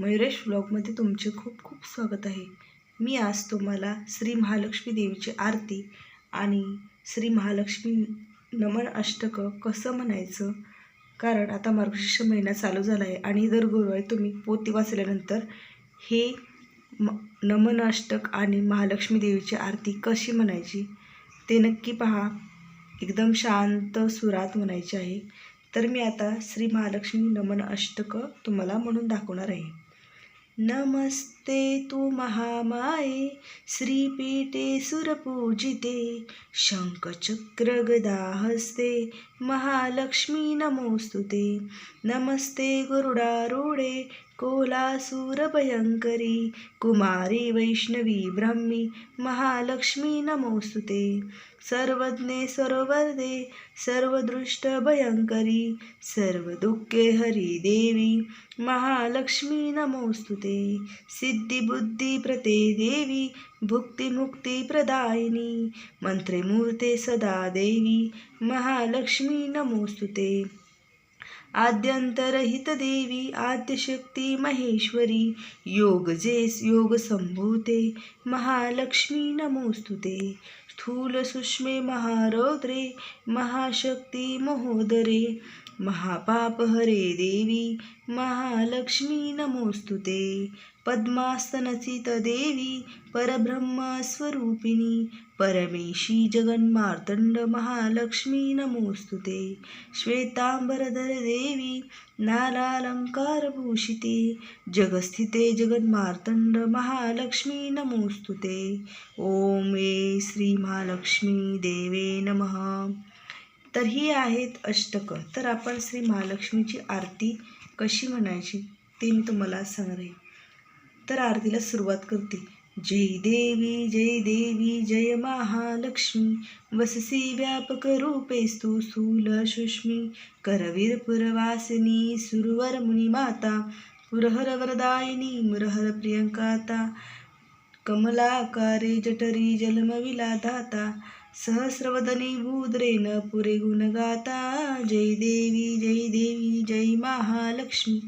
मयुरेश व्लॉगमध्ये तुमचे खूप खूप स्वागत आहे। मी आज तुम्हाला श्री महालक्ष्मी देवीची आरती आणि श्री महालक्ष्मी नमन अष्टक कसं म्हणायचं, कारण आता मार्गशीर्ष महिना चालू झाला आहे आणि दर गुरुवारी तुम्ही पोथी वाचल्यानंतर हे नमन अष्टक आणि महालक्ष्मी देवीची आरती कशी म्हणायची ते नक्की पहा। एकदम शांत सुरात म्हणायची आहे। तर मी आता श्री महालक्ष्मी नमन अष्टक तुम्हाला म्हणून दाखवणार आहे। नमस्ते तु महामाये श्रीपीठे सुरपूजिते शंखचक्र गदा हस्ते महालक्ष्मी नमोस्तुते। नमस्ते गरुडारूढे कोलासुरभयंकरी कुमारी वैष्णवी ब्राह्मी महालक्ष्मी नमोस्तुते। सर्वज्ञे सर्ववरदे सर्वदृष्ट भयंकरी सर्वदुःखे हरि देवी महालक्ष्मी नमोस्तुते। सिद्धिबुद्धिप्रदे देवी भुक्तिमुक्तिप्रदायिनी मंत्रे मूर्ते सदा देवी महालक्ष्मी नमोस्तुते। आद्यंतरहित देवी आद्यशक्ती महेश्वरी योगजेस योग संभूते महालक्ष्मी नमोस्तुते। स्थूल सूक्ष्मे महारौद्रे महाशक्ती महोदरे महापापहरे देवी महालक्ष्मी नमोस्तुते। पद्मासनस्थित देवी परब्रह्मस्वरूपिणी परमेशी जगन्मार्तंड महालक्ष्मी नमोस्तुते। श्वेतांबरधर देवी नानालंकारभूषिते जगस्थिते जगन्मार्तंड महालक्ष्मी नमोस्तुते। ओम श्री महालक्ष्मी देवे नमः। तर ही आहेत अष्टक। तर आपण श्री महालक्ष्मीची आरती कशी म्हणायची ते मी तुम्हाला सांगणार आहे। तर आरतीला सुरुवात करते। जय देवी जय महालक्ष्मी वससी व्यापक रूपेस्तु स्थूल सूक्ष्मी करवीर पुरवासिनी सुरवर मुनी माता पुरहर वरदायिनी मुरहर प्रियंकाता कमलाकारे जठरी जन्मविलाधाता सहस्रवदनी भूद्रेन पुरे गुणगाता। जय देवी जय महालक्ष्मी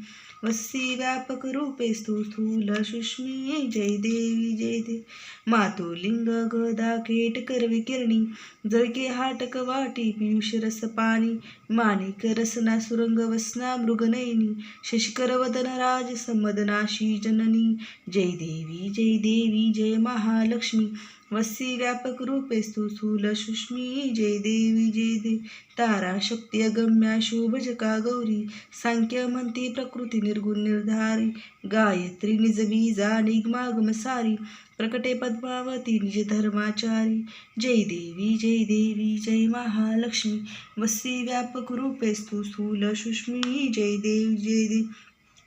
वससी व्यापक रूपेस्तु स्थूल सूक्ष्मी। जय देवी मातुलिंग गदा केटकर विकिरणी जळके हाटक वाटी पियुष रस पाणी माणिक रसना सुरंग वसना मृगनयनी शशिकर वदन राज समदनाशी जननी। जय देवी जय महालक्ष्मी वससी व्यापक रूपेस्तु स्थूल सूक्ष्मी। जय देवी तारा शक्ती अगम्या शुभजका गौरी सांख्य म्हणती प्रकृती निर्गुण निर्धारी गायत्री निज बीजा निगमागम सारी प्रकटे पद्मावती निज धर्माचारी। जय देवी जय महालक्ष्मी वससी व्यापक रूपेस्तु स्थूल सूक्ष्मी। जय देवी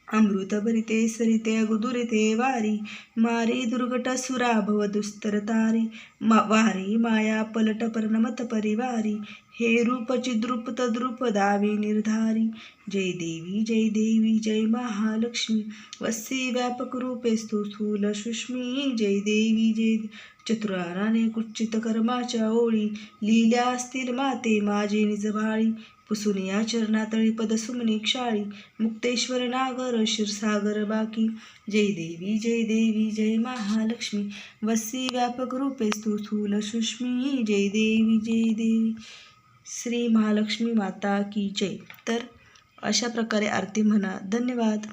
अमृत भरिते सरिते अगुदुरिते वारी मारी दुर्घटसुरा भव दुस्तरतारी वारी माया पलट परनमत परिवारी हे रूप चिद्रूप तद्रूप दावे निर्धारी। जय देवी जय महालक्ष्मी वससी व्यापक रूपेस्तु स्थूल सूक्ष्मी। जय देवी चतुराराने कुच्चित कर्माच्या ओळी लिहिल्या असतील माते माझे निजभाळी पुसून या चरणातळी पदसुमने क्षाळी मुक्तेश्वर नागर क्षीरसागर बाकी। जय देवी जय महालक्ष्मी वससी व्यापक रूपेस्तु स्थूल सूक्ष्मी। जय देवी श्री महालक्ष्मी माता की जय। तर अशा प्रकारे आरती म्हणा। धन्यवाद।